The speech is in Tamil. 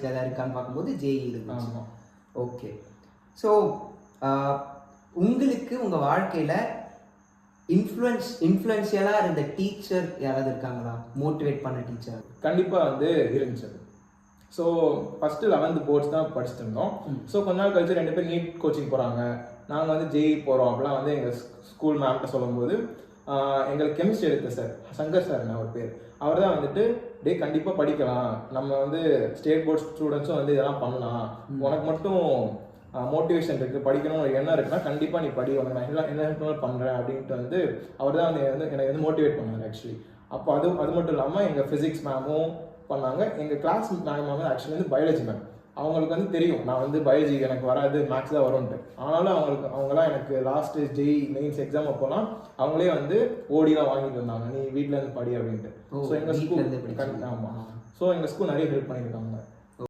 ஏதாவது இருக்கான்னு பார்க்கும்போது ஜேஇ இருந்துச்சு. ஆமாம். ஓகே. ஸோ உங்களுக்கு உங்கள் வாழ்க்கையில் இன்ஃப்ளூயன்ஷியலாக இருந்த டீச்சர் யாராவது இருக்காங்களா? மோட்டிவேட் பண்ண டீச்சர்? கண்டிப்பாக வந்து இருந்துச்சு. ஸோ ஃபஸ்ட்டு 11th போர்ட்ஸ் தான் படிச்சுட்டு இருந்தோம். ஸோ கொஞ்ச நாள் கழிச்சு 2 பேர் நீட் கோச்சிங் போகிறாங்க, நாங்கள் வந்து ஜேஇ போகிறோம் அப்படிலாம் வந்து எங்கள் ஸ்கூல் மேம்கிட்ட சொல்லும்போது எங்களுக்கு கெமிஸ்ட்ரி எடுத்த சார் சங்கர் சார் அவர் பேர், அவர் தான் வந்துட்டு டே கண்டிப்பாக படிக்கலாம், நம்ம வந்து ஸ்டேட் போர்ட் ஸ்டூடெண்ட்ஸும் வந்து இதெல்லாம் பண்ணலாம், உனக்கு மட்டும் மோட்டிவேஷன் இருக்குது, படிக்கணும் ஒரு எண்ணம் இருக்குன்னா கண்டிப்பாக நீ படி, உனக்கு நான் என்ன பண்ணுறேன் அப்படின்ட்டு வந்து அவர் தான் வந்து எனக்கு வந்து மோட்டிவேட் பண்ணார் ஆக்சுவலி. அப்போ அது மட்டும் இல்லாமல் எங்கள் ஃபிசிக்ஸ் மேமும் பண்ணாங்க. எங்கள் கிளாஸ் மேம் வந்து ஆக்சுவலி வந்து பயாலஜி மேம். அவங்களுக்கு வந்து தெரியும் நான் வந்து பயாலஜி எனக்கு வராது, மேக்ஸ் தான் வரும்ன்ட்டு. ஆனாலும் அவங்களாம் எனக்கு லாஸ்ட்டு ஜேஇ மெயின்ஸ் எக்ஸாம் அப்போலாம் அவங்களே வந்து ஓடிலாம் வாங்கிட்டு இருந்தாங்க, நீ வீட்டில் இருந்து படி அப்படின்ட்டு. ஸோ எங்கள் ஸ்கூல் ஆமாம். ஸோ எங்கள் ஸ்கூல் நிறைய ஹெல்ப் பண்ணியிருக்காங்க.